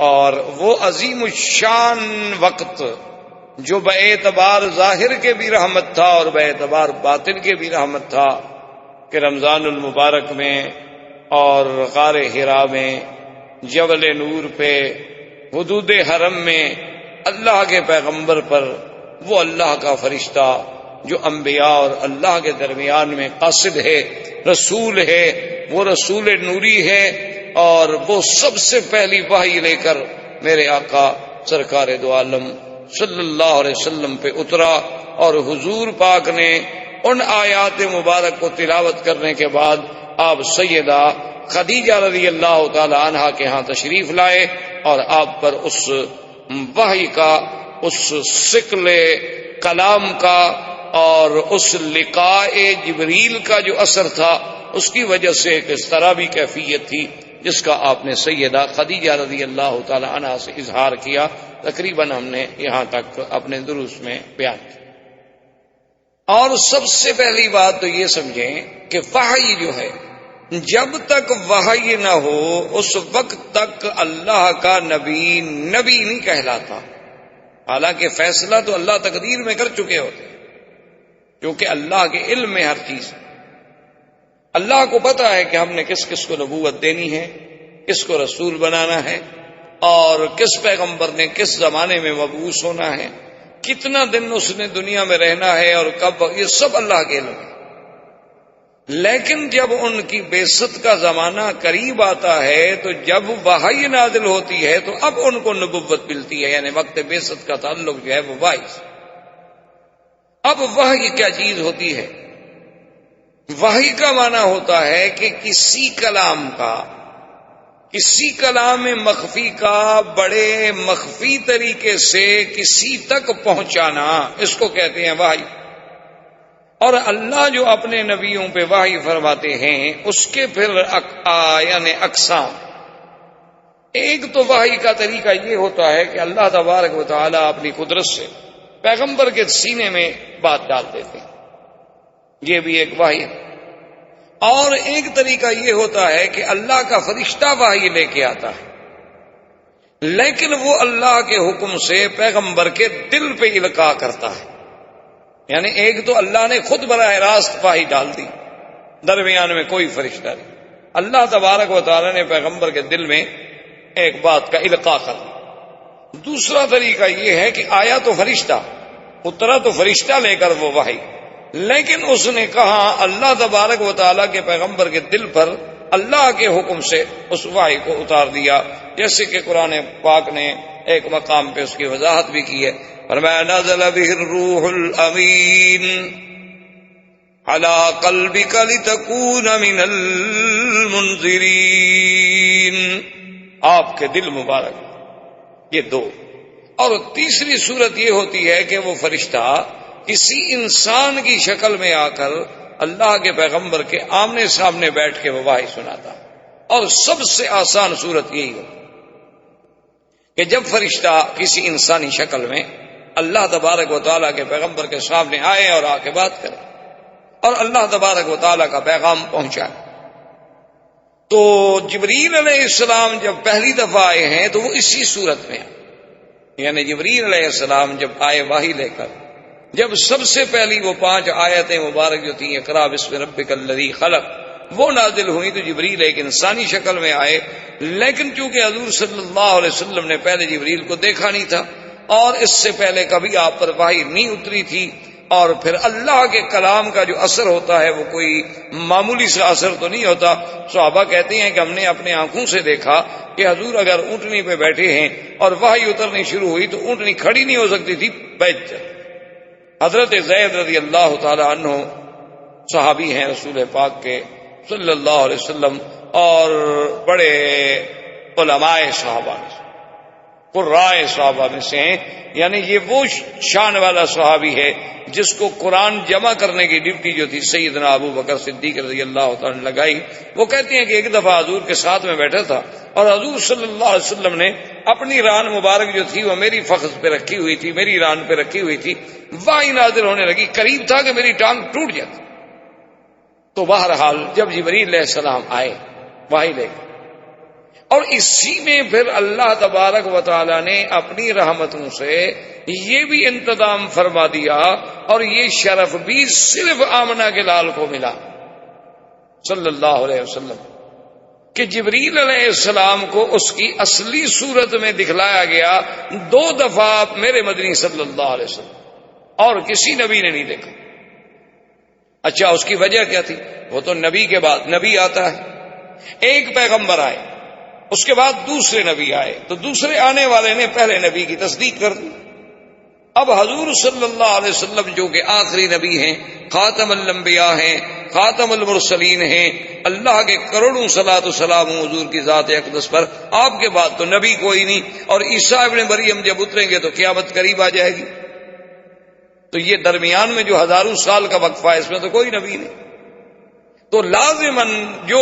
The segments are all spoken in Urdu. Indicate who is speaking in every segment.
Speaker 1: اور وہ عظیم الشان وقت جو باعتبار ظاہر کے بھی رحمت تھا اور باعتبار باطن کے بھی رحمت تھا کہ رمضان المبارک میں اور غار حرا میں جبل نور پہ حدود حرم میں اللہ کے پیغمبر پر وہ اللہ کا فرشتہ جو انبیاء اور اللہ کے درمیان میں قاصد ہے، رسول ہے، وہ رسول نوری ہے، اور وہ سب سے پہلی وحی لے کر میرے آقا سرکار دو عالم صلی اللہ علیہ وسلم پہ اترا، اور حضور پاک نے ان آیات مبارک کو تلاوت کرنے کے بعد آپ سیدہ خدیجہ رضی اللہ تعالی عنہا کے ہاں تشریف لائے، اور آپ پر اس وحی کا، اس ثقل کلام کا اور اس لقاء جبریل کا جو اثر تھا، اس کی وجہ سے ایک اس طرح بھی کیفیت تھی جس کا آپ نے سیدہ خدیجہ رضی اللہ تعالی عنہا سے اظہار کیا، تقریباً ہم نے یہاں تک اپنے دروس میں بیان کیا۔ اور سب سے پہلی بات تو یہ سمجھیں کہ وحی جو ہے، جب تک وحی نہ ہو اس وقت تک اللہ کا نبی نبی نہیں کہلاتا، حالانکہ فیصلہ تو اللہ تقدیر میں کر چکے ہوتے، کیونکہ اللہ کے علم میں ہر چیز، اللہ کو پتا ہے کہ ہم نے کس کس کو نبوت دینی ہے، کس کو رسول بنانا ہے، اور کس پیغمبر نے کس زمانے میں مبعوث ہونا ہے، کتنا دن اس نے دنیا میں رہنا ہے اور کب، یہ سب اللہ کے علم ہے۔ لیکن جب ان کی بعثت کا زمانہ قریب آتا ہے تو جب وحی نازل ہوتی ہے تو اب ان کو نبوت ملتی ہے، یعنی وقت بعثت کا تعلق جو ہے وہ وحی سے۔ اب وحی کیا چیز ہوتی ہے؟ وحی کا معنی ہوتا ہے کہ کسی کلام کا، کسی کلام مخفی کا بڑے مخفی طریقے سے کسی تک پہنچانا، اس کو کہتے ہیں وحی۔ اور اللہ جو اپنے نبیوں پہ وحی فرماتے ہیں اس کے پھر یعنی اقسام، ایک تو وحی کا طریقہ یہ ہوتا ہے کہ اللہ تبارک و تعالی اپنی قدرت سے پیغمبر کے سینے میں بات ڈال دیتے ہیں، یہ بھی ایک وحی ہے۔ اور ایک طریقہ یہ ہوتا ہے کہ اللہ کا فرشتہ وحی لے کے آتا ہے، لیکن وہ اللہ کے حکم سے پیغمبر کے دل پہ القاء کرتا ہے، یعنی ایک تو اللہ نے خود براہ راست وحی ڈال دی، درمیان میں کوئی فرشتہ نہیں، اللہ تبارک و تعالی نے پیغمبر کے دل میں ایک بات کا القاء کر دیا۔ دوسرا طریقہ یہ ہے کہ آیا تو فرشتہ، اترا تو فرشتہ لے کر وہ وحی، لیکن اس نے کہا اللہ تبارک و تعالیٰ کے پیغمبر کے دل پر اللہ کے حکم سے اس وحی کو اتار دیا، جیسے کہ قرآن پاک نے ایک مقام پہ اس کی وضاحت بھی کی ہے، فرمایا نزل به الروح الامین علی قلبک لتکون من المنذرین، آپ کے دل مبارک، یہ دو۔ اور تیسری صورت یہ ہوتی ہے کہ وہ فرشتہ کسی انسان کی شکل میں آ کر اللہ کے پیغمبر کے آمنے سامنے بیٹھ کے وہ وحی سناتا، اور سب سے آسان صورت یہی ہو کہ جب فرشتہ کسی انسانی شکل میں اللہ تبارک و تعالیٰ کے پیغمبر کے سامنے آئے اور آ کے بات کرے اور اللہ تبارک و تعالیٰ کا پیغام پہنچائے۔ تو جبریل علیہ السلام جب پہلی دفعہ آئے ہیں تو وہ اسی صورت میں آئے، یعنی جبریل علیہ السلام جب آئے وحی لے کر، جب سب سے پہلی وہ 5 آیتیں مبارک جو تھیں اقرا بسم ربک الذی خلق، وہ نازل ہوئی تو جبریل ایک انسانی شکل میں آئے، لیکن چونکہ حضور صلی اللہ علیہ وسلم نے پہلے جبریل کو دیکھا نہیں تھا اور اس سے پہلے کبھی آپ پر وحی نہیں اتری تھی، اور پھر اللہ کے کلام کا جو اثر ہوتا ہے وہ کوئی معمولی سا اثر تو نہیں ہوتا۔ صحابہ کہتے ہیں کہ ہم نے اپنے آنکھوں سے دیکھا کہ حضور اگر اونٹنی پہ بیٹھے ہیں اور وحی اترنی شروع ہوئی تو اونٹنی کھڑی نہیں ہو سکتی تھی، بیٹھ جاتی۔ حضرت زید رضی اللہ تعالی عنہ صحابی ہیں رسول پاک کے صلی اللہ علیہ وسلم، اور بڑے علماء صحابہ میں سے، قرائے صحابہ میں سے ہیں، یعنی یہ وہ شان والا صحابی ہے جس کو قرآن جمع کرنے کی ڈیوٹی جو تھی سیدنا ابو بکر صدیق رضی اللہ تعالی عنہ لگائی۔ وہ کہتے ہیں کہ ایک دفعہ حضور کے ساتھ میں بیٹھا تھا اور حضور صلی اللہ علیہ وسلم نے اپنی ران مبارک جو تھی وہ میری فخذ پہ رکھی ہوئی تھی، میری ران پہ رکھی ہوئی تھی، وحی نازل ہونے لگی، قریب تھا کہ میری ٹانگ ٹوٹ جاتی۔ تو بہرحال جب جبریل علیہ السلام آئے وحی لے کر اور اسی میں پھر اللہ تبارک و تعالی نے اپنی رحمتوں سے یہ بھی انتظام فرما دیا، اور یہ شرف بھی صرف آمنہ کے لال کو ملا صلی اللہ علیہ وسلم، کہ جبریل علیہ السلام کو اس کی اصلی صورت میں دکھلایا گیا 2 دفعہ میرے مدنی صلی اللہ علیہ وسلم، اور کسی نبی نے نہیں دیکھا۔ اچھا، اس کی وجہ کیا تھی؟ وہ تو نبی کے بعد نبی آتا ہے، ایک پیغمبر آئے، اس کے بعد دوسرے نبی آئے، تو دوسرے آنے والے نے پہلے نبی کی تصدیق کر دی۔ اب حضور صلی اللہ علیہ وسلم جو کہ آخری نبی ہیں، خاتم الانبیاء ہیں، خاتم المرسلین ہیں، اللہ کے کروڑوں صلاۃ و سلام حضور کی ذات اقدس پر، آپ کے بعد تو نبی کوئی نہیں، اور عیسیٰ ابن مریم جب اتریں گے تو قیامت قریب آ جائے گی، تو یہ درمیان میں جو ہزاروں سال کا وقفہ ہے اس میں تو کوئی نبی نہیں۔ تو لازماً جو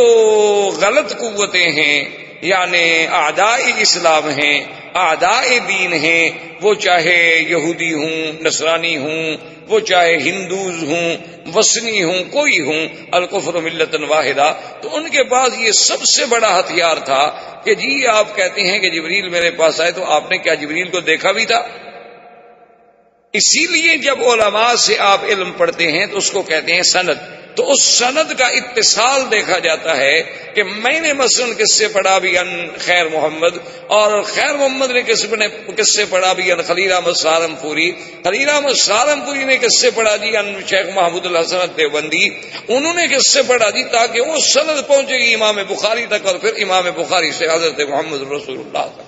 Speaker 1: غلط قوتیں ہیں، یعنی اعداء اسلام ہیں، اعداء دین ہیں، وہ چاہے یہودی ہوں، نصرانی ہوں، وہ چاہے ہندوز ہوں، وثنی ہوں، کوئی ہوں، الکفر ملۃ واحدہ، تو ان کے پاس یہ سب سے بڑا ہتھیار تھا کہ جی آپ کہتے ہیں کہ جبریل میرے پاس آئے، تو آپ نے کیا جبریل کو دیکھا بھی تھا؟ اسی لیے جب علماء سے آپ علم پڑھتے ہیں تو اس کو کہتے ہیں سند، تو اس سند کا اتصال دیکھا جاتا ہے کہ میں نے مثلا کس سے پڑھا بھی ان خیر محمد، اور خیر محمد نے کس سے پڑھا بھی ان خلیل احمد سہارنپوری، خلیل احمد سہارنپوری نے کس سے پڑھا جی ان شیخ محمود الحسن دیوبندی، انہوں نے کس سے پڑھا جی، تاکہ وہ سند پہنچے گی امام بخاری تک، اور پھر امام بخاری سے حضرت محمد رسول اللہ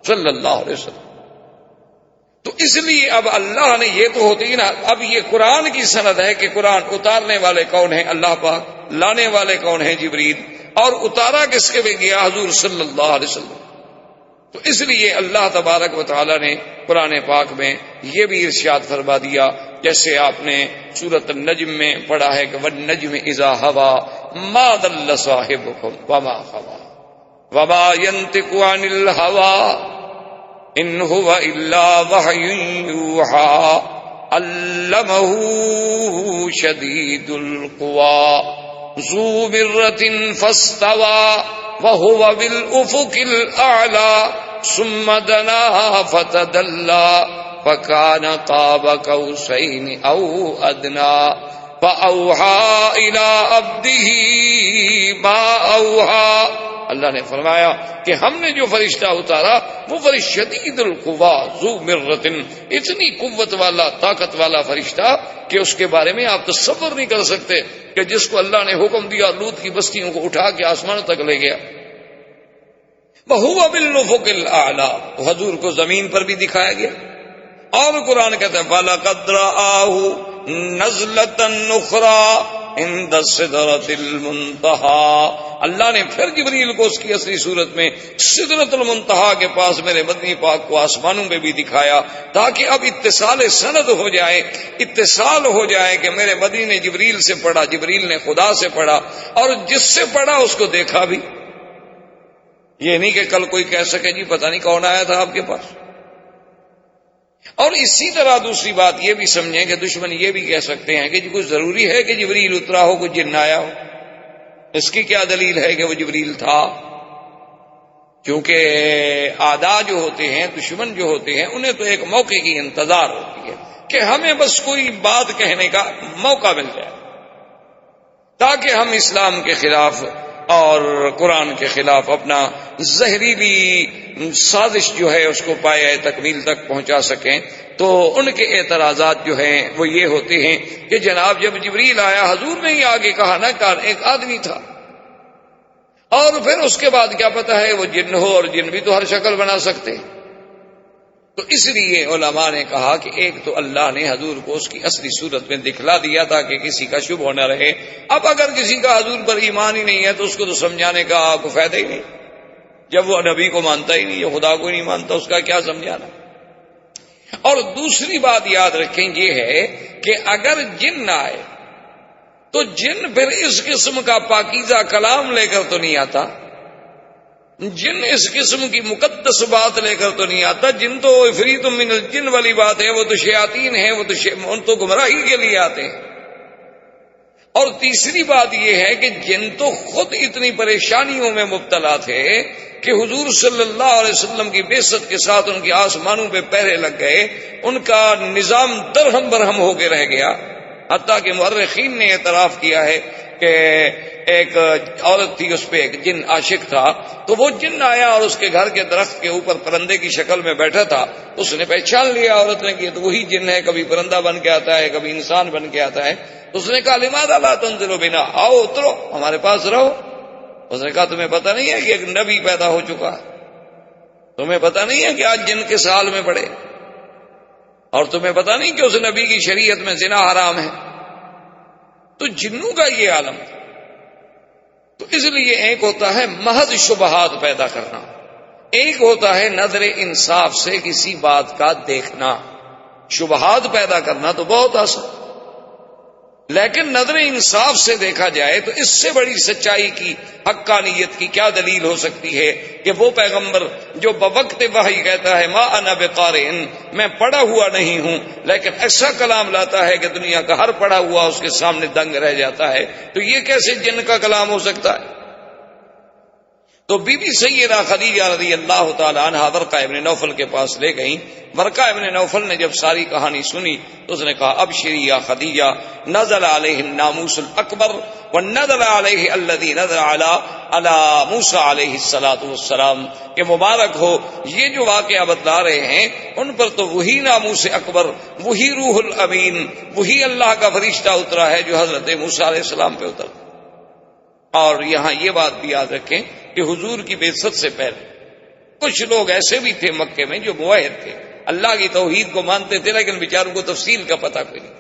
Speaker 1: صلی اللہ علیہ وسلم۔ تو اس لیے اب اللہ نے، یہ تو ہوتی نا، اب یہ قرآن کی سند ہے کہ قرآن اتارنے والے کون ہیں؟ اللہ پاک، لانے والے کون ہیں؟ جبریل، اور اتارا کس کے بھی گیا؟ حضور صلی اللہ علیہ وسلم۔ تو اس لیے اللہ تبارک و تعالی نے قرآن پاک میں یہ بھی ارشاد فرما دیا، جیسے آپ نے سورۃ النجم میں پڑھا ہے کہ والنجم اذا ہوا ما ضل صاحبکم وما غوی وما ينطق عن الهوى ان هو الا وحی یوحی علمہ شدید القوى ذو مرۃ فاستوى وهو بالافق الاعلى ثم دنا فتدلى فكان قاب قوسين او ادنى فاوحى الى عبده ما اوحى۔ اللہ نے فرمایا کہ ہم نے جو فرشتہ اتارا وہ فرشتہ شدید القوا ذو مرۃ، اتنی قوت والا، طاقت والا فرشتہ کہ اس کے بارے میں آپ تصور نہیں کر سکتے، کہ جس کو اللہ نے حکم دیا لوط کی بستیوں کو اٹھا کے آسمان تک لے گیا۔ وَهُوَ بِالْأُفُقِ الْأَعْلَى، حضور کو زمین پر بھی دکھایا گیا، اور قرآن کہتا ہے وَلَقَدْ رَآهُ نَزْلَةً أُخْرَى عند سدرۃ المنتہا، اللہ نے پھر جبریل کو اس کی اصلی صورت میں سدرۃ المنتہا کے پاس میرے مدنی پاک کو آسمانوں میں بھی دکھایا، تاکہ اب اتصال سند ہو جائے، اتصال ہو جائے کہ میرے مدنی نے جبریل سے پڑھا، جبریل نے خدا سے پڑھا، اور جس سے پڑھا اس کو دیکھا بھی۔ یہ نہیں کہ کل کوئی کہہ سکے جی پتہ نہیں کون آیا تھا آپ کے پاس۔ اور اسی طرح دوسری بات یہ بھی سمجھیں کہ دشمن یہ بھی کہہ سکتے ہیں کہ جی کوئی ضروری ہے کہ جبریل اترا ہو، کوئی جن آیا ہو، اس کی کیا دلیل ہے کہ وہ جبریل تھا؟ کیونکہ اعداء جو ہوتے ہیں، دشمن جو ہوتے ہیں، انہیں تو ایک موقع کی انتظار ہوتی ہے کہ ہمیں بس کوئی بات کہنے کا موقع مل جائے، تاکہ ہم اسلام کے خلاف اور قرآن کے خلاف اپنا زہریلی سازش جو ہے اس کو پایہ تکمیل تک پہنچا سکیں۔ تو ان کے اعتراضات جو ہیں وہ یہ ہوتے ہیں کہ جناب جب جبریل آیا، حضور نے ہی آگے کہا نا کہ ایک آدمی تھا، اور پھر اس کے بعد کیا پتہ ہے وہ جن ہو، اور جن بھی تو ہر شکل بنا سکتے۔ تو اس لیے علماء نے کہا کہ ایک تو اللہ نے حضور کو اس کی اصلی صورت میں دکھلا دیا تاکہ کسی کا شبہ نہ رہے۔ اب اگر کسی کا حضور پر ایمان ہی نہیں ہے تو اس کو تو سمجھانے کا آپ کو فائدہ ہی نہیں، جب وہ نبی کو مانتا ہی نہیں، خدا کو نہیں مانتا، اس کا کیا سمجھانا۔ اور دوسری بات یاد رکھیں یہ ہے کہ اگر جن نہ آئے تو جن پھر اس قسم کا پاکیزہ کلام لے کر تو نہیں آتا، جن اس قسم کی مقدس بات لے کر تو نہیں آتا، جن تو عفریت من الجن والی بات ہے، وہ تو شیاطین ہیں، وہ تو گمراہی کے لیے آتے ہیں۔ اور تیسری بات یہ ہے کہ جن تو خود اتنی پریشانیوں میں مبتلا تھے کہ حضور صلی اللہ علیہ وسلم کی بعثت کے ساتھ ان کی آسمانوں پہ پہرے لگ گئے، ان کا نظام درہم برہم ہو کے رہ گیا، حتیٰ کہ مورخین نے اعتراف کیا ہے کہ ایک عورت تھی، اس پہ ایک جن عاشق تھا، تو وہ جن آیا اور اس کے گھر کے درخت کے اوپر پرندے کی شکل میں بیٹھا تھا، اس نے پہچان لیا عورت نے کہ تو وہی جن ہے، کبھی پرندہ بن کے آتا ہے کبھی انسان بن کے آتا ہے۔ اس نے کہا لماذا لا تنزلوا بنا، آؤ اترو ہمارے پاس رہو۔ اس نے کہا تمہیں پتہ نہیں ہے کہ ایک نبی پیدا ہو چکا ہے، تمہیں پتہ نہیں ہے کہ آج جن کے سال میں پڑے، اور تمہیں پتہ نہیں کہ اس نبی کی شریعت میں زنا حرام ہے۔ تو جنوں کا یہ عالم تھا۔ تو اس لیے ایک ہوتا ہے محض شبہات پیدا کرنا، ایک ہوتا ہے نظر انصاف سے کسی بات کا دیکھنا۔ شبہات پیدا کرنا تو بہت آسان، لیکن نظر انصاف سے دیکھا جائے تو اس سے بڑی سچائی کی، حقانیت کی کیا دلیل ہو سکتی ہے کہ وہ پیغمبر جو بوقت وحی کہتا ہے ما انا بقارئ، میں پڑھا ہوا نہیں ہوں، لیکن ایسا کلام لاتا ہے کہ دنیا کا ہر پڑھا ہوا اس کے سامنے دنگ رہ جاتا ہے، تو یہ کیسے جن کا کلام ہو سکتا ہے؟ تو بی بی سیدہ خدیجہ رضی اللہ تعالی عنہا ورقہ ابن نوفل کے پاس لے گئیں۔ ورقہ ابن نوفل نے جب ساری کہانی سنی تو اس نے کہا ابشری یا خدیجہ، نزل علیہ الناموس الاکبر ونزل علیہ الذی نزل علی موسیٰ علیہ السلام، کہ مبارک ہو یہ جو واقعہ بتلا رہے ہیں ان پر تو وہی ناموس اکبر، وہی روح الامین، وہی اللہ کا فرشتہ اترا ہے جو حضرت موسیٰ علیہ السلام پہ اترا۔ اور یہاں یہ بات بھی یاد رکھیں کہ حضور کی بعثت سے پہلے کچھ لوگ ایسے بھی تھے مکے میں جو موحد تھے، اللہ کی توحید کو مانتے تھے، لیکن بیچاروں کو تفصیل کا پتہ کوئی نہیں،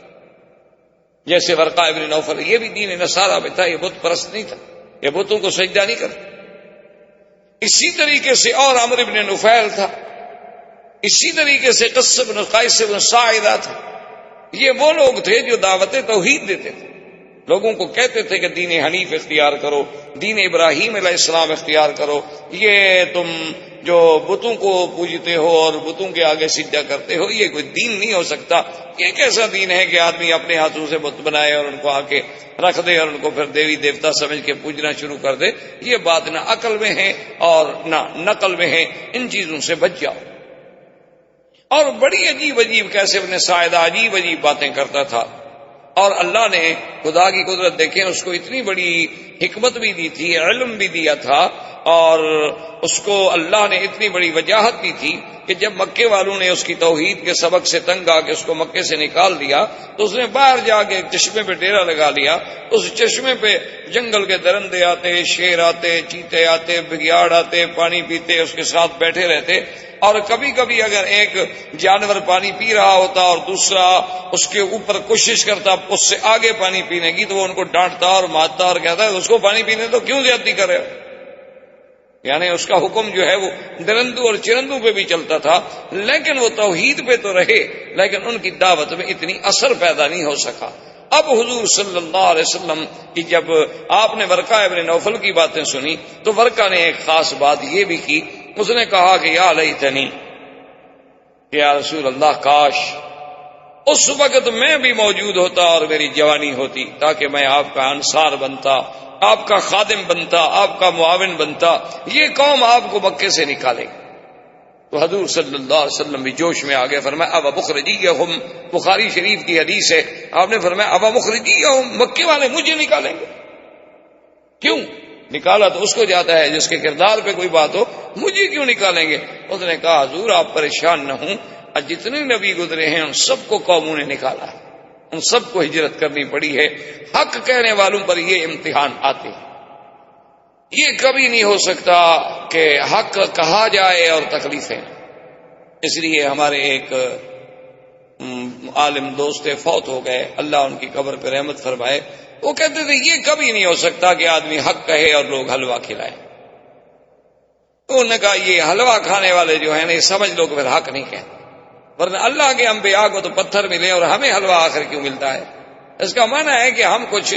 Speaker 1: جیسے ورقہ ابن نوفل۔ یہ بھی دین نصارہ میں تھا، یہ بت پرست نہیں تھا، یہ بتوں کو سجدہ نہیں کرتا۔ اسی طریقے سے اور عمرو بن نفیل تھا، اسی طریقے سے قص بن قیس بن ساعدہ تھا۔ یہ وہ لوگ تھے جو دعوت توحید دیتے تھے، لوگوں کو کہتے تھے کہ دین حنیف اختیار کرو، دین ابراہیم علیہ السلام اختیار کرو، یہ تم جو بتوں کو پوجتے ہو اور بتوں کے آگے سجدہ کرتے ہو یہ کوئی دین نہیں ہو سکتا۔ یہ کیسا دین ہے کہ آدمی اپنے ہاتھوں سے بت بنائے اور ان کو آ کے رکھ دے اور ان کو پھر دیوی دیوتا سمجھ کے پوجنا شروع کر دے؟ یہ بات نہ عقل میں ہے اور نہ نقل میں ہے، ان چیزوں سے بچ جاؤ۔ اور بڑی عجیب عجیب کیسے ابن ساعدہ عجیب عجیب باتیں کرتا تھا، اور اللہ نے خدا کی قدرت دیکھیں، اس کو اتنی بڑی حکمت بھی دی تھی، علم بھی دیا تھا، اور اس کو اللہ نے اتنی بڑی وجاہت دی تھی کہ جب مکے والوں نے اس کی توحید کے سبق سے تنگ آ کے اس کو مکے سے نکال دیا تو اس نے باہر جا کے ایک چشمے پہ ڈیرا لگا لیا۔ اس چشمے پہ جنگل کے درندے آتے، شیر آتے، چیتے آتے، بگیاڑ آتے، پانی پیتے، اس کے ساتھ بیٹھے رہتے، اور کبھی کبھی اگر ایک جانور پانی پی رہا ہوتا اور دوسرا اس کے اوپر کوشش کرتا اس سے آگے پانی پینے کی تو وہ ان کو ڈانٹتا اور مارتا اور کہتا ہے اس کو پانی پینے تو کیوں زیادتی کر رہے ہو؟ یعنی اس کا حکم جو ہے وہ درندوں اور چرندوں پہ بھی چلتا تھا، لیکن وہ توحید پہ تو رہے، لیکن ان کی دعوت میں اتنی اثر پیدا نہیں ہو سکا۔ اب حضور صلی اللہ علیہ وسلم کی جب آپ نے ورقہ ابن نوفل کی باتیں سنی تو ورقہ نے ایک خاص بات یہ بھی کی، اس نے کہا کہ یا لیتنی، یا رسول اللہ کاش اس وقت میں بھی موجود ہوتا اور میری جوانی ہوتی، تاکہ میں آپ کا انصار بنتا، آپ کا خادم بنتا، آپ کا معاون بنتا، یہ قوم آپ کو مکے سے نکالے۔ تو حضور صلی اللہ علیہ وسلم بھی جوش میں آگے فرمایا ابا مخرجیہم، بخاری شریف کی حدیث ہے، آپ نے فرمایا ابا مخرجیہم، مکے والے مجھے نکالیں گے؟ کیوں نکالا تو اس کو جاتا ہے جس کے کردار پہ کوئی بات ہو، مجھے کیوں نکالیں گے؟ اس نے کہا حضور آپ پریشان نہ ہوں، جتنے نبی گزرے ہیں ان سب کو قوموں نے نکالا ہے، ان سب کو ہجرت کرنی پڑی ہے، حق کہنے والوں پر یہ امتحان آتے ہیں۔ یہ کبھی نہیں ہو سکتا کہ حق کہا جائے اور تکلیفیں۔ اس لیے ہمارے ایک عالم دوست فوت ہو گئے، اللہ ان کی قبر پہ رحمت فرمائے، وہ کہتے تھے یہ کبھی نہیں ہو سکتا کہ آدمی حق کہے اور لوگ حلوہ کھلائیں۔ انہوں نے کہا یہ حلوہ کھانے والے جو ہیں نا یہ سمجھ لو کہ پھر حق نہیں کہتے، ورنہ اللہ کے انبیاء کو تو پتھر ملے اور ہمیں حلوہ آخر کیوں ملتا ہے؟ اس کا معنی ہے کہ ہم کچھ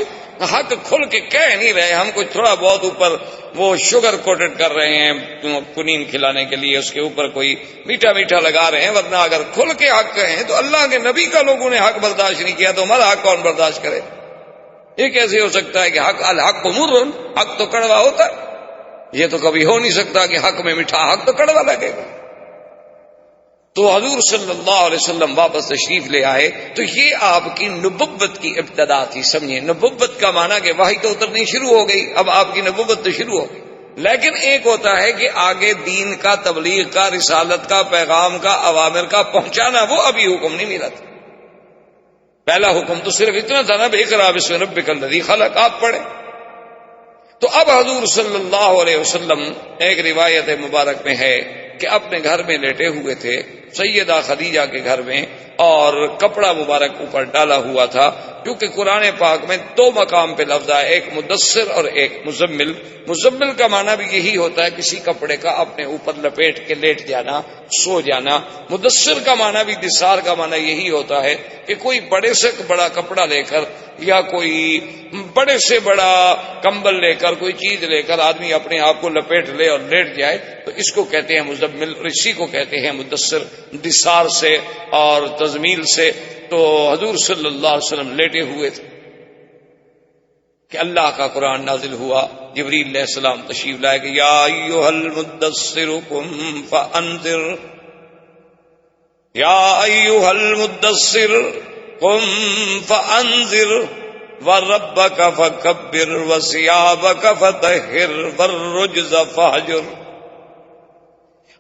Speaker 1: حق کھل کے کہہ نہیں رہے، ہم کچھ تھوڑا بہت اوپر وہ شوگر کوٹڈ کر رہے ہیں کنین کھلانے کے لیے، اس کے اوپر کوئی میٹھا میٹھا لگا رہے ہیں، ورنہ اگر کھل کے حق کہیں تو اللہ کے نبی کا لوگوں نے حق برداشت نہیں کیا تو ہمارا حق کون برداشت کرے؟ یہ کیسے ہو سکتا ہے کہ حق الحق مر، حق تو کڑوا ہوتا ہے؟ یہ تو کبھی ہو نہیں سکتا کہ حق میں میٹھا، حق تو کڑوا لگے گا۔ تو حضور صلی اللہ علیہ وسلم واپس تشریف لے آئے، تو یہ آپ کی نبوت کی ابتدا تھی۔ سمجھے، نبوت کا معنی کہ وحی تو اترنی شروع ہو گئی، اب آپ کی نبوت تو شروع ہو گئی۔ لیکن ایک ہوتا ہے کہ آگے دین کا، تبلیغ کا، رسالت کا، پیغام کا، اوامر کا پہنچانا، وہ ابھی حکم نہیں ملا تھا۔ پہلا حکم تو صرف اتنا تھا نا، اقرأ باسم ربک الذی خلق، آپ پڑھیں۔ تو اب حضور صلی اللہ علیہ وسلم، ایک روایت مبارک میں ہے کہ اپنے گھر میں لیٹے ہوئے تھے، سیدہ خدیجہ کے گھر میں، اور کپڑا مبارک اوپر ڈالا ہوا تھا، کیونکہ قرآن پاک میں دو مقام پہ لفظ ہے، ایک مدثر اور ایک مزمل۔ مزمل کا معنی بھی یہی ہوتا ہے کسی کپڑے کا اپنے اوپر لپیٹ کے لیٹ جانا، سو جانا۔ مدثر کا معنی بھی، دثار کا معنی یہی ہوتا ہے کہ کوئی بڑے سے بڑا کپڑا لے کر یا کوئی بڑے سے بڑا کمبل لے کر، کوئی چیز لے کر آدمی اپنے آپ کو لپیٹ لے اور لیٹ جائے، تو اس کو کہتے ہیں مزمل، اور اسی کو کہتے ہیں مدثر، دثار سے اور تزمیل سے۔ تو حضور صلی اللہ علیہ وسلم لیٹے ہوئے تھے کہ اللہ کا قرآن نازل ہوا، جبریل علیہ السلام تشریف لائے کہ یا ایھا المدثر قم فانذر، یا ایھا المدثر قم فانذر وربک فکبر وثیابک فطہر والرجز فہجر۔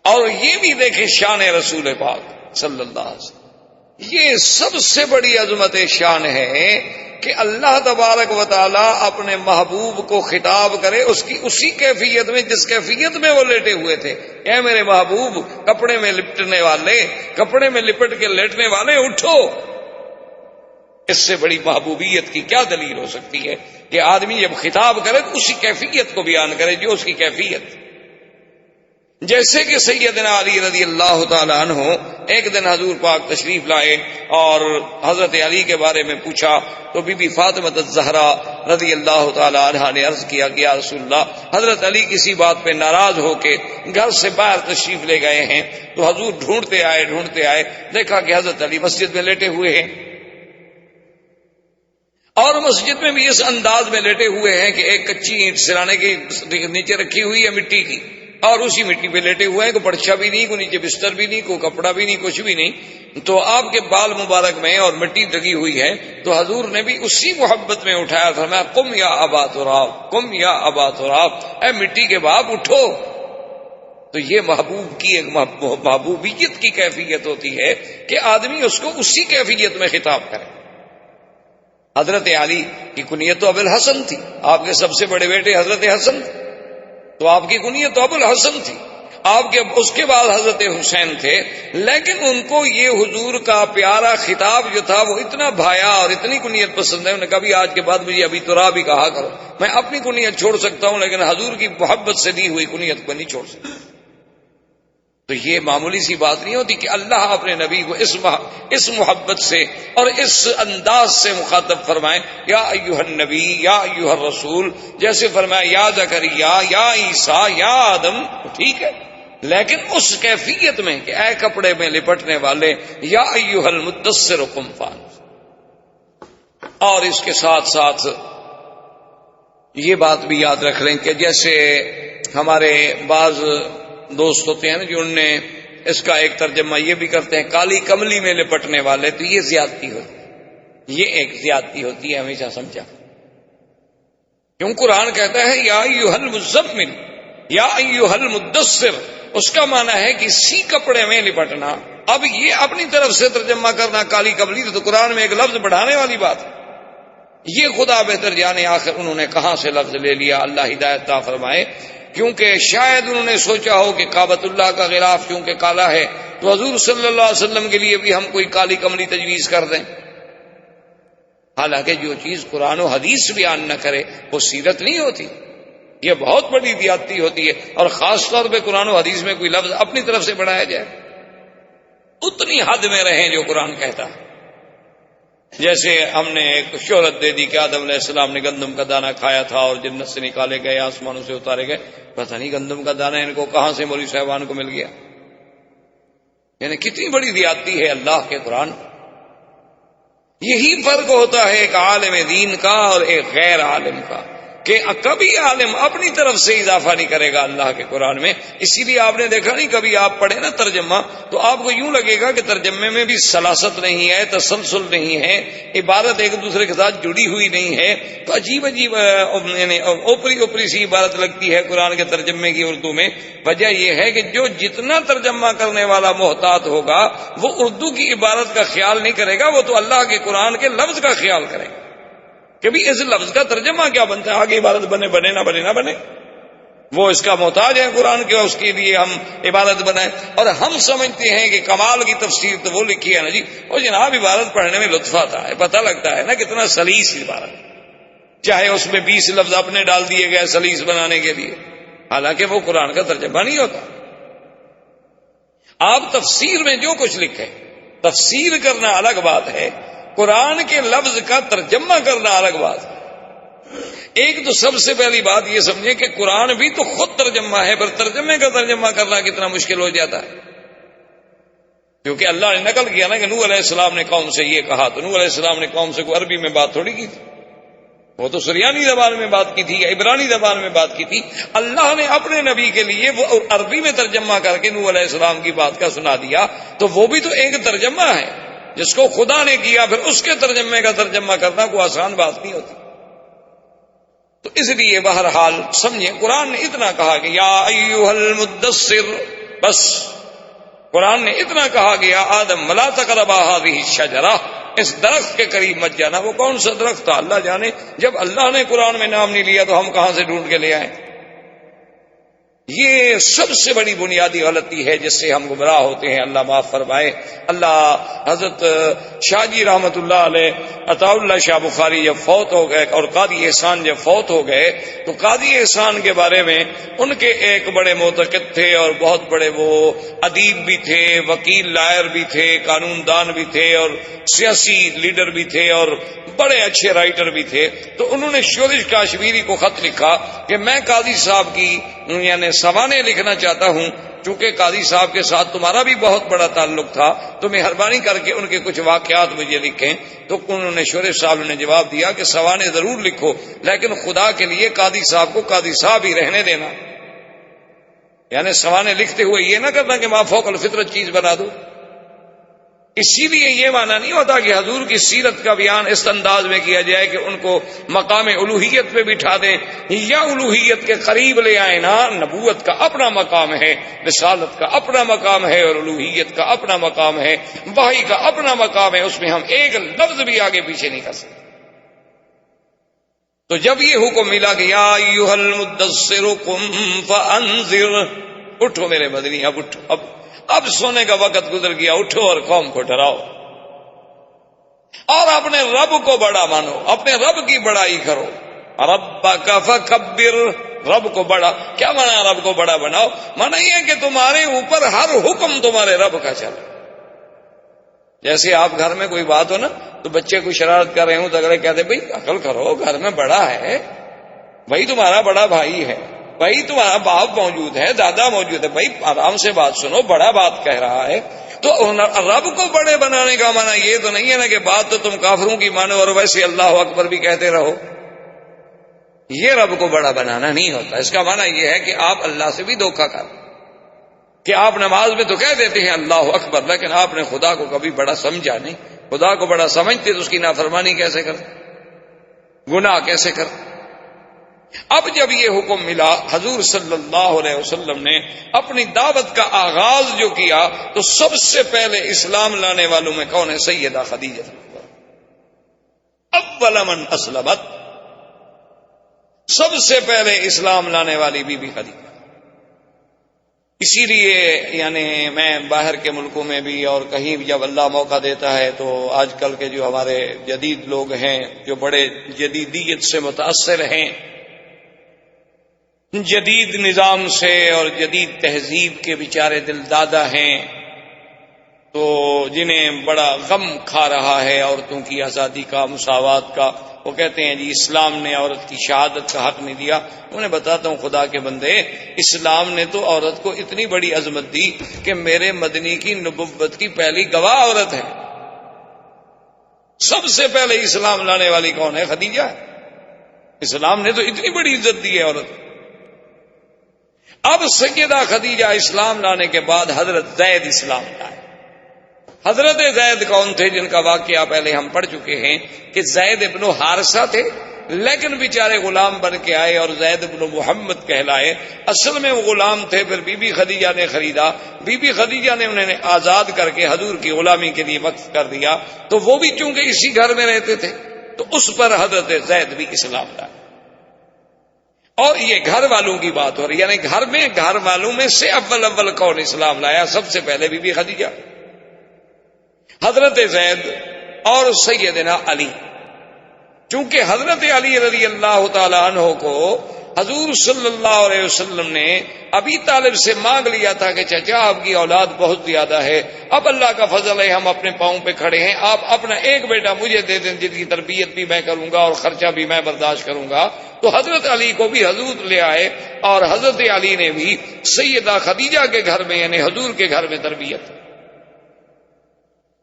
Speaker 1: اور یہ بھی دیکھیں شان رسول پاک صلی اللہ علیہ وسلم، یہ سب سے بڑی عظمت شان ہے کہ اللہ تبارک و تعالی اپنے محبوب کو خطاب کرے اس کی اسی کیفیت میں جس کیفیت میں وہ لیٹے ہوئے تھے۔ اے میرے محبوب، کپڑے میں لپٹنے والے، کپڑے میں لپٹ کے لیٹنے والے، اٹھو۔ اس سے بڑی محبوبیت کی کیا دلیل ہو سکتی ہے کہ آدمی جب خطاب کرے تو اسی کیفیت کو بیان کرے جو اس کی کیفیت۔ جیسے کہ سیدنا علی رضی اللہ تعالی عنہ ایک دن حضور پاک تشریف لائے اور حضرت علی کے بارے میں پوچھا، تو بی بی فاطمہ الزہرا رضی اللہ تعالی عنہا نے عرض کیا کہ یا رسول اللہ، حضرت علی کسی بات پہ ناراض ہو کے گھر سے باہر تشریف لے گئے ہیں۔ تو حضور ڈھونڈتے آئے، دیکھا کہ حضرت علی مسجد میں لیٹے ہوئے ہیں، اور مسجد میں بھی اس انداز میں لیٹے ہوئے ہیں کہ ایک کچی اینٹ سرانے کے نیچے رکھی ہوئی ہے مٹی کی، اور اسی مٹی پہ لیٹے ہوئے ہیں، کوئی پرچھا بھی نہیں، کوئی نیچے بستر بھی نہیں، کوئی کپڑا بھی نہیں، کچھ بھی نہیں۔ تو آپ کے بال مبارک میں اور مٹی لگی ہوئی ہے، تو حضور نے بھی اسی محبت میں اٹھایا، فرمایا قم یا ابا تراب، قم یا ابا تراب، اے مٹی کے باپ اٹھو۔ تو یہ محبوب کی ایک محبوبیت کی کیفیت ہوتی ہے کہ آدمی اس کو اسی کیفیت میں خطاب کرے۔ حضرت علی کی کنیت تو ابو الحسن تھی، آپ کے سب سے بڑے بیٹے حضرت حسن تھے، تو آپ کی کنیت تو ابو الحسن تھی۔ آپ کے اس کے بعد حضرت حسین تھے، لیکن ان کو یہ حضور کا پیارا خطاب جو تھا وہ اتنا بھایا اور اتنی کنیت پسند ہے، انہوں نے کبھی آج کے بعد مجھے ابھی تراب ہی کہا کرو، میں اپنی کنیت چھوڑ سکتا ہوں لیکن حضور کی محبت سے دی ہوئی کنیت کو نہیں چھوڑ سکتا۔ تو یہ معمولی سی بات نہیں ہوتی کہ اللہ اپنے نبی کو اس محبت سے اور اس انداز سے مخاطب فرمائے، یا ایھا النبی، یا ایھا الرسول، جیسے فرمایا یا زکریا، یا عیسیٰ، یا آدم، ٹھیک ہے، لیکن اس کیفیت میں کہ اے کپڑے میں لپٹنے والے، یا ایھا المدثر قم فانذر۔ اور اس کے ساتھ ساتھ یہ بات بھی یاد رکھ لیں کہ جیسے ہمارے بعض دوست ہوتے ہیں نا جو ان نے اس کا ایک ترجمہ یہ بھی کرتے ہیں کالی کملی میں لپٹنے والے، تو یہ زیادتی ہوتی ہے، یہ ایک زیادتی ہوتی ہے، ہمیشہ سمجھا۔ کیوں قرآن کہتا ہے یا ایھا المزمل، یا ایھا المدثر، اس کا معنی ہے کسی کپڑے میں لپٹنا۔ اب یہ اپنی طرف سے ترجمہ کرنا کالی کملی، تو قرآن میں ایک لفظ بڑھانے والی بات ہے، یہ خدا بہتر جانے آخر انہوں نے کہاں سے لفظ لے لیا، اللہ ہدایت عطا فرمائے۔ کیونکہ شاید انہوں نے سوچا ہو کہ کعبۃ اللہ کا غلاف کیونکہ کالا ہے تو حضور صلی اللہ علیہ وسلم کے لیے بھی ہم کوئی کالی کملی تجویز کر دیں، حالانکہ جو چیز قرآن و حدیث بیان نہ کرے وہ سیرت نہیں ہوتی، یہ بہت بڑی زیادتی ہوتی ہے، اور خاص طور پہ قرآن و حدیث میں کوئی لفظ اپنی طرف سے بڑھایا جائے، اتنی حد میں رہیں جو قرآن کہتا ہے۔ جیسے ہم نے ایک شہرت دے دی کہ آدم علیہ السلام نے گندم کا دانہ کھایا تھا اور جنت سے نکالے گئے، آسمانوں سے اتارے گئے، پتہ نہیں گندم کا دانہ ان کو کہاں سے مولوی صاحبان کو مل گیا۔ یعنی کتنی بڑی زیادتی ہے اللہ کے قرآن۔ یہی فرق ہوتا ہے ایک عالم دین کا اور ایک غیر عالم کا، کہ کبھی عالم اپنی طرف سے اضافہ نہیں کرے گا اللہ کے قرآن میں۔ اسی لیے آپ نے دیکھا نہیں، کبھی آپ پڑھیں نا ترجمہ تو آپ کو یوں لگے گا کہ ترجمے میں بھی سلاست نہیں ہے، تسلسل نہیں ہے، عبارت ایک دوسرے کے ساتھ جڑی ہوئی نہیں ہے، تو عجیب عجیب یعنی اوپری اوپری سی عبارت لگتی ہے قرآن کے ترجمے کی اردو میں۔ وجہ یہ ہے کہ جو جتنا ترجمہ کرنے والا محتاط ہوگا وہ اردو کی عبارت کا خیال نہیں کرے گا، وہ تو اللہ کے قرآن کے لفظ کا خیال کرے گا کہ بھی اس لفظ کا ترجمہ کیا بنتا ہے، آگے عبارت بنے نہ بنے، وہ اس کا محتاج ہے قرآن کے، اس کے لیے ہم عبارت بنائیں۔ اور ہم سمجھتے ہیں کہ کمال کی تفسیر تو وہ لکھی ہے نا جی، اور جناب عبارت پڑھنے میں لطف آتا ہے، پتہ لگتا ہے نا کتنا سلیس عبارت، چاہے اس میں 20 لفظ اپنے ڈال دیے گئے سلیس بنانے کے لیے، حالانکہ وہ قرآن کا ترجمہ نہیں ہوتا۔ آپ تفسیر میں جو کچھ لکھیں، تفسیر کرنا الگ بات ہے، قرآن کے لفظ کا ترجمہ کرنا الگ بات ہے۔ ایک تو سب سے پہلی بات یہ سمجھیں کہ قرآن بھی تو خود ترجمہ ہے، پر ترجمے کا ترجمہ کرنا کتنا مشکل ہو جاتا ہے، کیونکہ اللہ نے نقل کیا نا کہ نوح علیہ السلام نے قوم سے یہ کہا، تو نوح علیہ السلام نے قوم سے کوئی عربی میں بات تھوڑی کی تھی، وہ تو سریانی زبان میں بات کی تھی یا عبرانی زبان میں بات کی تھی۔ اللہ نے اپنے نبی کے لیے وہ عربی میں ترجمہ کر کے نوح علیہ السلام کی بات کا سنا دیا، تو وہ بھی تو ایک ترجمہ ہے جس کو خدا نے کیا، پھر اس کے ترجمے کا ترجمہ کرنا کوئی آسان بات نہیں ہوتی۔ تو اس لیے بہرحال سمجھیں، قرآن نے اتنا کہا کہ یا ایھا المدثر، بس قرآن نے اتنا کہا کہ یا آدم ولا تقربا هذه الشجرہ، اس درخت کے قریب مت جانا۔ وہ کون سا درخت تھا اللہ جانے، جب اللہ نے قرآن میں نام نہیں لیا تو ہم کہاں سے ڈھونڈ کے لے آئیں؟ یہ سب سے بڑی بنیادی غلطی ہے جس سے ہم گمراہ ہوتے ہیں، اللہ معاف فرمائے۔ اللہ حضرت شاہ جی رحمت اللہ علیہ، عطا اللہ شاہ بخاری جب فوت ہو گئے اور قاضی احسان جب فوت ہو گئے تو قاضی احسان کے بارے میں ان کے ایک بڑے معتقد تھے اور بہت بڑے وہ ادیب بھی تھے، وکیل لائر بھی تھے، قانون دان بھی تھے اور سیاسی لیڈر بھی تھے اور بڑے اچھے رائٹر بھی تھے۔ تو انہوں نے شورش کاشمیری کو خط لکھا کہ میں قاضی صاحب کی یعنی سوانح لکھنا چاہتا ہوں، چونکہ قاضی صاحب کے ساتھ تمہارا بھی بہت بڑا تعلق تھا تو مہربانی کر کے ان کے کچھ واقعات مجھے لکھیں۔ تو انہوں نے شورش صاحب نے جواب دیا کہ سوانح ضرور لکھو، لیکن خدا کے لیے قاضی صاحب کو قاضی صاحب ہی رہنے دینا، یعنی سوانح لکھتے ہوئے یہ نہ کرنا کہ ما فوق الفطرت چیز بنا دو۔ اسی لیے یہ معنی نہیں ہوتا کہ حضور کی سیرت کا بیان اس انداز میں کیا جائے کہ ان کو مقام الوہیت پہ بٹھا دیں یا الوہیت کے قریب لے آئیں۔ نا، نبوت کا اپنا مقام ہے، رسالت کا اپنا مقام ہے اور الوہیت کا اپنا مقام ہے، وحی کا اپنا مقام ہے، اس میں ہم ایک لفظ بھی آگے پیچھے نہیں کر سکتے۔ تو جب یہ حکم ملا کہ یا ایھا المدثر قم فانذر، اٹھو میرے مدنی، اب اٹھو، اب سونے کا وقت گزر گیا، اٹھو اور قوم کو ڈراؤ اور اپنے رب کو بڑا مانو، اپنے رب کی بڑائی کرو۔ ربک فکبر، رب کو بڑا کیا مانا؟ رب کو بڑا بناؤ، مانا یہ کہ تمہارے اوپر ہر حکم تمہارے رب کا چلے۔ جیسے آپ گھر میں کوئی بات ہو نا تو بچے کو شرارت کر رہے ہوں تو اگلے کہتے بھائی عقل کرو، گھر میں بڑا ہے، بھائی تمہارا بڑا بھائی ہے، بھائی تمہارا باپ موجود ہے، دادا موجود ہے، بھائی آرام سے بات سنو، بڑا بات کہہ رہا ہے۔ تو رب کو بڑے بنانے کا معنی یہ تو نہیں ہے نا کہ بات تو تم کافروں کی مانو اور ویسے اللہ اکبر بھی کہتے رہو، یہ رب کو بڑا بنانا نہیں ہوتا۔ اس کا معنی یہ ہے کہ آپ اللہ سے بھی دھوکہ کر، کہ آپ نماز میں تو کہہ دیتے ہیں اللہ اکبر، لیکن آپ نے خدا کو کبھی بڑا سمجھا نہیں۔ خدا کو بڑا سمجھتے تو اس کی نافرمانی کیسے کرتے، گناہ کیسے کرتے۔ اب جب یہ حکم ملا، حضور صلی اللہ علیہ وسلم نے اپنی دعوت کا آغاز جو کیا تو سب سے پہلے اسلام لانے والوں میں کون ہے؟ سیدہ خدیجہ، اول من اسلمت، سب سے پہلے اسلام لانے والی بی بی خدیجہ۔ اسی لیے یعنی میں باہر کے ملکوں میں بھی اور کہیں بھی جب اللہ موقع دیتا ہے تو آج کل کے جو ہمارے جدید لوگ ہیں جو بڑے جدیدیت سے متاثر ہیں، جدید نظام سے اور جدید تہذیب کے بیچارے دل دادا ہیں، تو جنہیں بڑا غم کھا رہا ہے عورتوں کی آزادی کا، مساوات کا، وہ کہتے ہیں جی اسلام نے عورت کی شہادت کا حق نہیں دیا۔ انہیں بتاتا ہوں خدا کے بندے، اسلام نے تو عورت کو اتنی بڑی عظمت دی کہ میرے مدنی کی نبوت کی پہلی گواہ عورت ہے۔ سب سے پہلے اسلام لانے والی کون ہے؟ خدیجہ ہے۔ اسلام نے تو اتنی بڑی عزت دی ہے عورت۔ اب سیدہ خدیجہ اسلام لانے کے بعد حضرت زید اسلام لائے۔ حضرت زید کون تھے؟ جن کا واقعہ پہلے ہم پڑھ چکے ہیں کہ زید ابن حارثہ تھے، لیکن بیچارے غلام بن کے آئے اور زید ابن محمد کہلائے۔ اصل میں وہ غلام تھے، پھر بی بی خدیجہ نے خریدا، بی بی خدیجہ نے انہیں آزاد کر کے حضور کی غلامی کے لیے وقف کر دیا، تو وہ بھی چونکہ اسی گھر میں رہتے تھے تو اس پر حضرت زید بھی اسلام لائے۔ اور یہ گھر والوں کی بات ہو رہی، یعنی گھر والوں میں سے اول کون اسلام لایا؟ سب سے پہلے بی بی خدیجہ، حضرت زید اور سیدنا علی۔ چونکہ حضرت علی رضی اللہ تعالی عنہ کو حضور صلی اللہ علیہ وسلم نے ابی طالب سے مانگ لیا تھا کہ چچا آپ کی اولاد بہت زیادہ ہے، اب اللہ کا فضل ہے ہم اپنے پاؤں پہ کھڑے ہیں، آپ اپنا ایک بیٹا مجھے دے دیں جن کی تربیت بھی میں کروں گا اور خرچہ بھی میں برداشت کروں گا۔ تو حضرت علی کو بھی حضور لے آئے اور حضرت علی نے بھی سیدہ خدیجہ کے گھر میں یعنی حضور کے گھر میں تربیت۔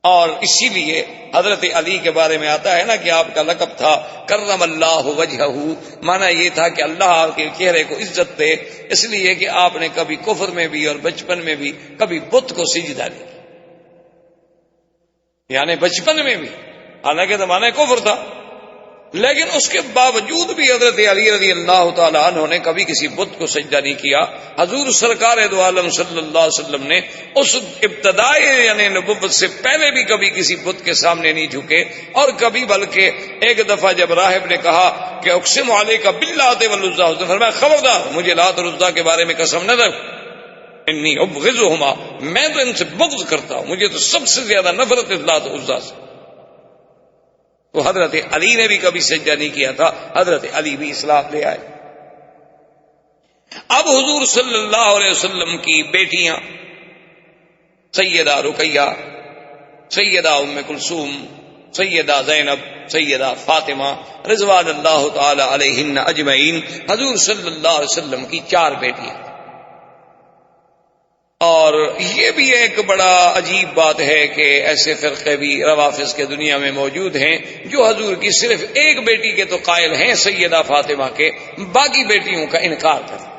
Speaker 1: اور اسی لیے حضرت علی کے بارے میں آتا ہے نا کہ آپ کا لقب تھا کرم اللہ وجہہ، مانا یہ تھا کہ اللہ آپ کے چہرے کو عزت دے، اس لیے کہ آپ نے کبھی کفر میں بھی اور بچپن میں بھی کبھی بت کو سجدہ نہیں کیا، یعنی بچپن میں بھی، حالانکہ زمانہ کفر تھا، لیکن اس کے باوجود بھی حضرت علی رضی اللہ تعالی عنہ نے کبھی کسی بت کو سجدہ نہیں کیا۔ حضور سرکار دو عالم صلی اللہ علیہ وسلم نے اس ابتدائی یعنی نبوت سے پہلے بھی کبھی کسی بت کے سامنے نہیں جھکے، اور کبھی بلکہ ایک دفعہ جب راہب نے کہا کہ اقسم علیک باللات والعزی، اس نے فرمایا خبردار مجھے لات اور عزی کے بارے میں قسم نہ رکھ، انی ابغضہما، میں تو ان سے بغض کرتا ہوں، مجھے تو سب سے زیادہ نفرت ہے لات اور عزی سے۔ تو حضرت علی نے بھی کبھی سجدہ نہیں کیا تھا، حضرت علی بھی اسلام لے آئے۔ اب حضور صلی اللہ علیہ وسلم کی بیٹیاں سیدہ رقیہ، سیدہ ام کلثوم، سیدہ زینب، سیدہ فاطمہ رضوان اللہ تعالی علیہن اجمعین، حضور صلی اللہ علیہ وسلم کی 4 بیٹیاں۔ اور یہ بھی ایک بڑا عجیب بات ہے کہ ایسے فرقے بھی روافض کے دنیا میں موجود ہیں جو حضور کی صرف ایک بیٹی کے تو قائل ہیں سیدہ فاطمہ کے، باقی بیٹیوں کا انکار کرتے۔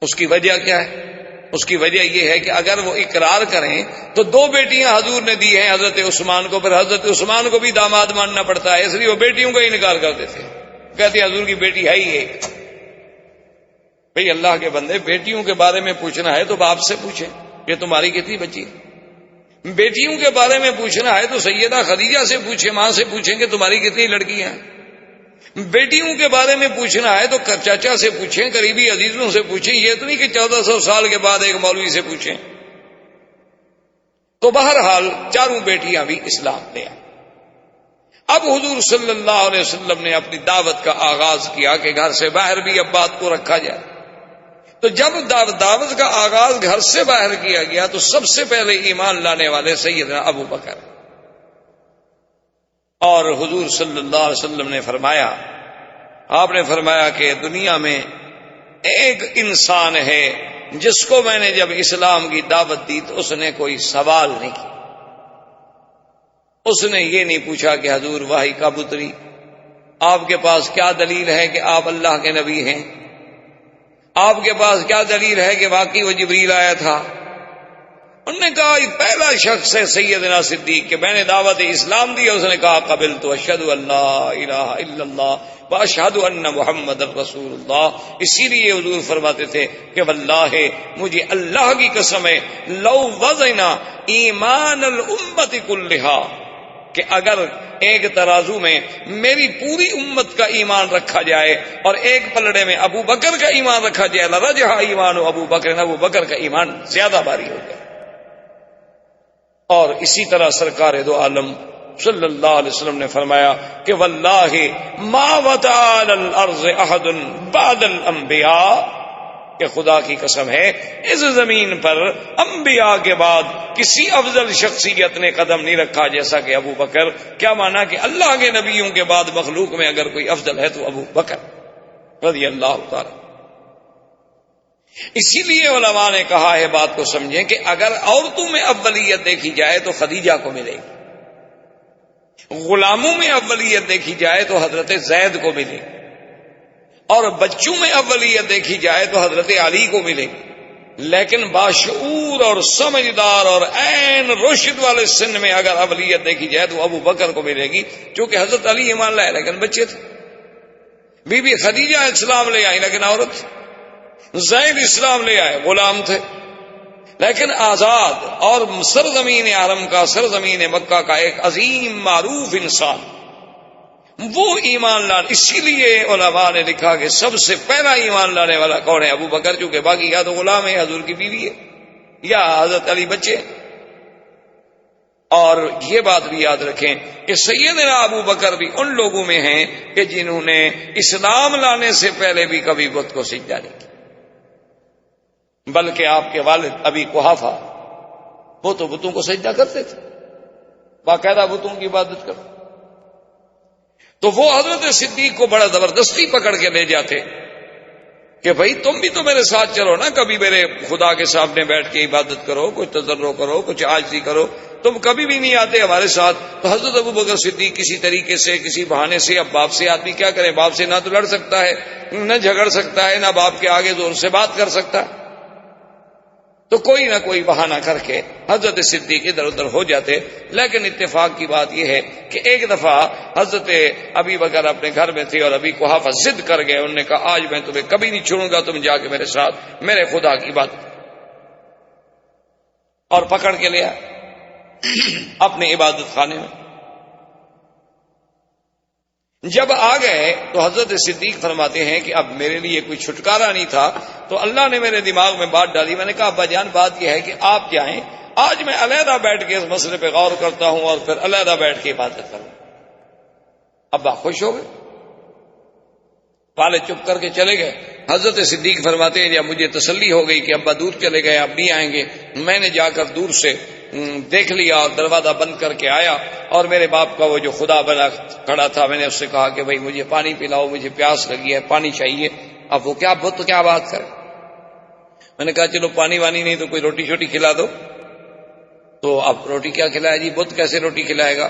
Speaker 1: اس کی وجہ کیا ہے؟ اس کی وجہ یہ ہے کہ اگر وہ اقرار کریں تو 2 بیٹیاں حضور نے دی ہیں حضرت عثمان کو، پھر حضرت عثمان کو بھی داماد ماننا پڑتا ہے، اس لیے وہ بیٹیوں کا انکار کر دیتے ہیں، کہتے ہیں حضور کی بیٹی ہے ہی ایک۔ بھئی اللہ کے بندے، بیٹیوں کے بارے میں پوچھنا ہے تو باپ سے پوچھیں کہ تمہاری کتنی بچی، بیٹیوں کے بارے میں پوچھنا ہے تو سیدہ خدیجہ سے پوچھیں، ماں سے پوچھیں کہ تمہاری کتنی لڑکیاں ہیں، بیٹیوں کے بارے میں پوچھنا ہے تو چاچا سے پوچھیں، قریبی عزیزوں سے پوچھیں، یہ تو نہیں کہ 1400 سال کے بعد ایک مولوی سے پوچھیں۔ تو بہرحال 4 بیٹیاں بھی اسلام لے آئیں۔ اب حضور صلی اللہ علیہ وسلم نے اپنی دعوت کا آغاز کیا کہ گھر سے باہر بھی اب بات کو رکھا جائے۔ تو جب دعوت کا آغاز گھر سے باہر کیا گیا تو سب سے پہلے ایمان لانے والے سیدنا ابو بکر، اور حضور صلی اللہ علیہ وسلم نے فرمایا، آپ نے فرمایا کہ دنیا میں ایک انسان ہے جس کو میں نے جب اسلام کی دعوت دی تو اس نے کوئی سوال نہیں کیا، اس نے یہ نہیں پوچھا کہ حضور وحی کب اتری، آپ کے پاس کیا دلیل ہے کہ آپ اللہ کے نبی ہیں، آپ کے پاس کیا دلیل ہے کہ واقعی وہ جبریل آیا تھا۔ انہوں نے کہا پہلا شخص ہے سیدنا صدیق کہ میں نے دعوت اسلام دی، اس نے کہا قبلت اشہد ان لا الہ الا اللہ واشہد ان محمد رسول اللہ۔ اسی لیے حضور فرماتے تھے کہ واللہ مجھے اللہ کی قسم ہے لو وزنا ایمان الامت کلھا، کہ اگر ایک ترازو میں میری پوری امت کا ایمان رکھا جائے اور ایک پلڑے میں ابو بکر کا ایمان رکھا جائے لرجح ایمان ابو بکر، ابو بکر کا ایمان زیادہ بھاری ہو گیا۔ اور اسی طرح سرکار دو عالم صلی اللہ علیہ وسلم نے فرمایا کہ واللہ ما وطأ علی الارض احد بعد الانبیاء، کہ خدا کی قسم ہے اس زمین پر انبیاء کے بعد کسی افضل شخصیت نے قدم نہیں رکھا جیسا کہ ابو بکر۔ کیا مانا کہ اللہ کے نبیوں کے بعد مخلوق میں اگر کوئی افضل ہے تو ابو بکر رضی اللہ تعالی۔ اسی لیے علماء نے کہا ہے، بات کو سمجھیں، کہ اگر عورتوں میں اولیت دیکھی جائے تو خدیجہ کو ملے گی، غلاموں میں اولیت دیکھی جائے تو حضرت زید کو ملے، اور بچوں میں اولیت دیکھی جائے تو حضرت علی کو ملے، لیکن باشعور اور سمجھدار اور عین رشد والے سن میں اگر اولیت دیکھی جائے تو ابو بکر کو ملے گی، چونکہ حضرت علی ایمان لائے لیکن بچے تھے، بی بی خدیجہ اسلام لے آئی لیکن عورت تھی، زید اسلام لے آئے غلام تھے، لیکن آزاد اور سرزمین حرم کا، سرزمین مکہ کا ایک عظیم معروف انسان، وہ ایمان لانے. اسی لیے علماء نے لکھا کہ سب سے پہلا ایمان لانے والا کون ہے؟ ابو بکر، چونکہ باقی یا تو غلام ہے، حضور کی بیوی ہے، یا حضرت علی بچے. اور یہ بات بھی یاد رکھیں کہ سیدنا ابو بکر بھی ان لوگوں میں ہیں کہ جنہوں نے اسلام لانے سے پہلے بھی کبھی بت کو سجدہ نہیں کیا، بلکہ آپ کے والد ابی قحافہ وہ تو بتوں کو سجدہ کرتے تھے، باقاعدہ بتوں کی عبادت کرتے. تو وہ حضرت صدیق کو بڑا زبردستی پکڑ کے لے جاتے کہ بھائی تم بھی تو میرے ساتھ چلو نا، کبھی میرے خدا کے سامنے بیٹھ کے عبادت کرو، کچھ تضرع کرو، کچھ عاجزی کرو، تم کبھی بھی نہیں آتے ہمارے ساتھ. تو حضرت ابو بکر صدیق کسی طریقے سے، کسی بہانے سے، اب باپ سے آدمی کیا کرے، باپ سے نہ تو لڑ سکتا ہے، نہ جھگڑ سکتا ہے، نہ باپ کے آگے زور سے بات کر سکتا ہے، تو کوئی نہ کوئی بہانہ کر کے حضرت صدیق ادھر ادھر ہو جاتے. لیکن اتفاق کی بات یہ ہے کہ ایک دفعہ حضرت ابی بکر اپنے گھر میں تھے اور ابی قحافہ ضد کر گئے، انہوں نے کہا آج میں تمہیں کبھی نہیں چھوڑوں گا، تم جا کے میرے ساتھ میرے خدا کی بات، اور پکڑ کے لیا اپنے عبادت خانے میں. جب آ گئے تو حضرت صدیق فرماتے ہیں کہ اب میرے لیے کوئی چھٹکارا نہیں تھا، تو اللہ نے میرے دماغ میں بات ڈالی. میں نے کہا ابا جان بات یہ ہے کہ آپ جائیں، آج میں علیحدہ بیٹھ کے اس مسئلے پہ غور کرتا ہوں اور پھر علیحدہ بیٹھ کے عبادت کروں. ابا خوش ہو گئے، والد چپ کر کے چلے گئے. حضرت صدیق فرماتے ہیں جب مجھے تسلی ہو گئی کہ ابا دور چلے گئے، اب نہیں آئیں گے، میں نے جا کر دور سے دیکھ لیا اور دروازہ بند کر کے آیا، اور میرے باپ کا وہ جو خدا بنا کھڑا تھا، میں نے اس سے کہا کہ بھائی مجھے پانی پلاؤ، مجھے پیاس لگی ہے، پانی چاہیے. اب وہ کیا بت کیا بات کرے، میں نے کہا چلو پانی وانی نہیں تو کوئی روٹی شوٹی کھلا دو. تو اب روٹی کیا کھلائے جی، بت کیسے روٹی کھلائے گا؟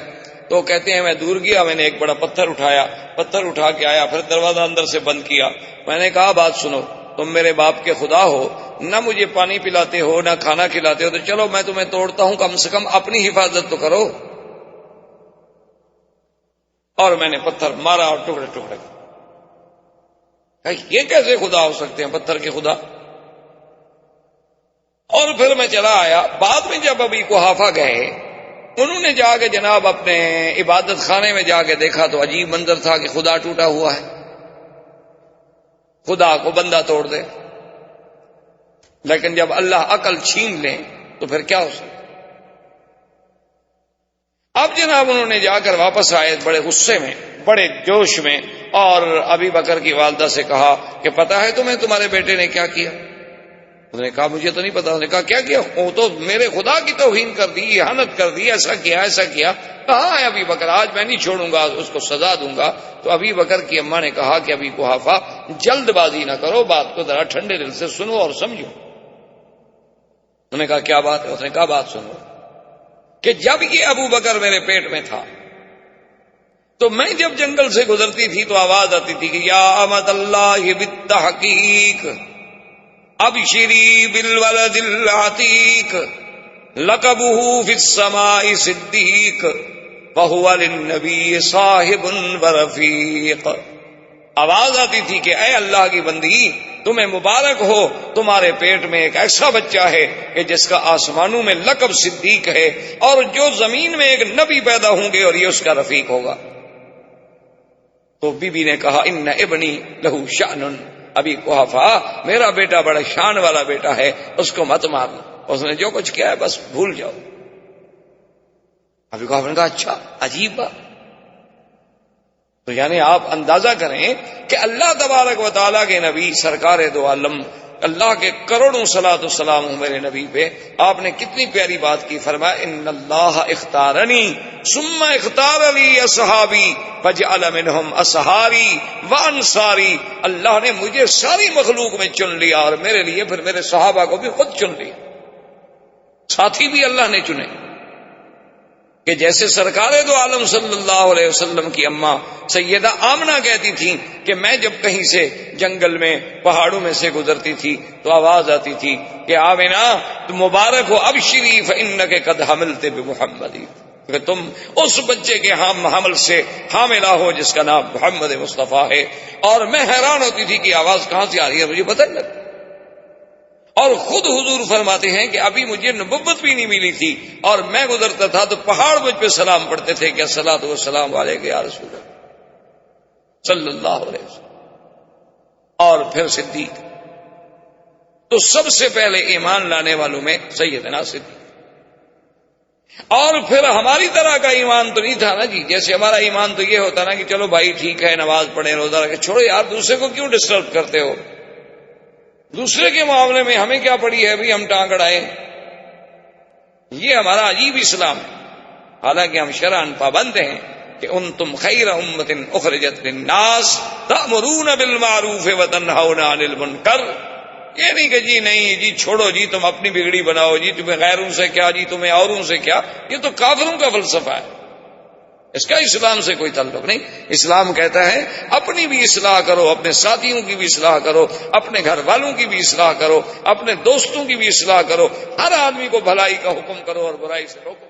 Speaker 1: تو کہتے ہیں میں دور گیا، میں نے ایک بڑا پتھر اٹھایا، پتھر اٹھا کے آیا، پھر دروازہ اندر سے بند کیا. میں نے کہا بات سنو، تم میرے باپ کے خدا ہو، نہ مجھے پانی پلاتے ہو نہ کھانا کھلاتے ہو، تو چلو میں تمہیں توڑتا ہوں، کم سے کم اپنی حفاظت تو کرو. اور میں نے پتھر مارا اور ٹکڑے ٹکڑے. یہ کیسے خدا ہو سکتے ہیں، پتھر کے خدا؟ اور پھر میں چلا آیا. بعد میں جب ابی قحافہ گئے، انہوں نے جا کے جناب اپنے عبادت خانے میں جا کے دیکھا تو عجیب منظر تھا کہ خدا ٹوٹا ہوا ہے. خدا کو بندہ توڑ دے، لیکن جب اللہ عقل چھین لے تو پھر کیا ہو سکتا. اب جناب انہوں نے جا کر واپس آئے بڑے غصے میں، بڑے جوش میں، اور ابی بکر کی والدہ سے کہا کہ پتا ہے تمہیں تمہارے بیٹے نے کیا کیا؟ انہوں نے کہا مجھے تو نہیں پتا. انہوں نے کہا کیا کیا؟ وہ تو میرے خدا کی توہین کر دی، اہانت کر دی، ایسا کیا ایسا کیا. کہا ہے ابی بکر آج میں نہیں چھوڑوں گا، اس کو سزا دوں گا. تو ابی بکر کی اماں نے کہا کہ ابی قحافہ جلد بازی نہ کرو، بات کو ذرا ٹھنڈے دل سے سنو اور سمجھو. انہوں نے کہا کیا بات ہے؟ اس نے کہا بات سنو کہ جب یہ ابو بکر میرے پیٹ میں تھا تو میں جب جنگل سے گزرتی تھی تو آواز آتی تھی کہ یا امت اللہ بالتحقیق ابشری بالولد العتیق لقبہ فی السماء صدیق وہو للنبی صاحب ورفیق. آواز آتی تھی کہ اے اللہ کی بندی، تمہیں مبارک ہو، تمہارے پیٹ میں ایک ایسا بچہ ہے کہ جس کا آسمانوں میں لقب صدیق ہے، اور جو زمین میں ایک نبی پیدا ہوں گے اور یہ اس کا رفیق ہوگا. تو بی بی نے کہا ان ابنی لہو شأن، ابی قحافہ میرا بیٹا بڑا شان والا بیٹا ہے، اس کو مت مارنا، اس نے جو کچھ کیا ہے بس بھول جاؤ. ابی قحافہ نے کہا اچھا عجیب بات. تو یعنی آپ اندازہ کریں کہ اللہ تبارک و تعالیٰ کے نبی سرکار دو عالم، اللہ کے کروڑوں صلاۃ والسلام میرے نبی پہ، آپ نے کتنی پیاری بات کی. فرمایا ان اللہ اختارنی ثم اختار لی اصحابی فجعل منہم اصحاری وانصاری. اللہ نے مجھے ساری مخلوق میں چن لیا اور میرے لیے پھر میرے صحابہ کو بھی خود چن لیا. ساتھی بھی اللہ نے چنے کہ جیسے سرکار دو عالم صلی اللہ علیہ وسلم کی اماں سیدہ آمنہ کہتی تھیں کہ میں جب کہیں سے جنگل میں پہاڑوں میں سے گزرتی تھی تو آواز آتی تھی کہ آمنہ تو مبارک ہو ابشری فانک قد حملت بمحمد، کہ تم اس بچے کے حمل سے حاملہ ہو جس کا نام محمد مصطفیٰ ہے۔ اور میں حیران ہوتی تھی کہ آواز کہاں سے آ رہی ہے، مجھے پتہ نہیں لگتا۔ اور خود حضور فرماتے ہیں کہ ابھی مجھے نبوت بھی نہیں ملی تھی، اور میں گزرتا تھا تو پہاڑ مجھ پہ سلام پڑھتے تھے کہ الصلاۃ والسلام علیک یا رسول اللہ صلی اللہ علیہ وسلم۔ اور پھر صدیق، تو سب سے پہلے ایمان لانے والوں میں سیدنا صدیق۔ اور پھر ہماری طرح کا ایمان تو نہیں تھا نا جی، جیسے ہمارا ایمان تو یہ ہوتا نا کہ چلو بھائی ٹھیک ہے نماز پڑھیں روزہ رکھیں، چھوڑو یار دوسرے کو کیوں ڈسٹرب کرتے ہو، دوسرے کے معاملے میں ہمیں کیا پڑی ہے بھی ہم ٹانگ اڑائیں۔ یہ ہمارا عجیب اسلام ہے، حالانکہ ہم شرعاً پابند ہیں کہ انتم خیر امۃ اخرجت للناس تأمرون بالمعروف وتنہون عن المنکر۔ یہ نہیں کہ جی نہیں جی چھوڑو جی تم اپنی بگڑی بناؤ جی، تمہیں غیروں سے کیا جی، تمہیں اوروں سے کیا، یہ تو کافروں کا فلسفہ ہے، اس کا اسلام سے کوئی تعلق نہیں۔ اسلام کہتا ہے اپنی بھی اصلاح کرو، اپنے ساتھیوں کی بھی اصلاح کرو، اپنے گھر والوں کی بھی اصلاح کرو، اپنے دوستوں کی بھی اصلاح کرو، ہر آدمی کو بھلائی کا حکم کرو اور برائی سے روکو۔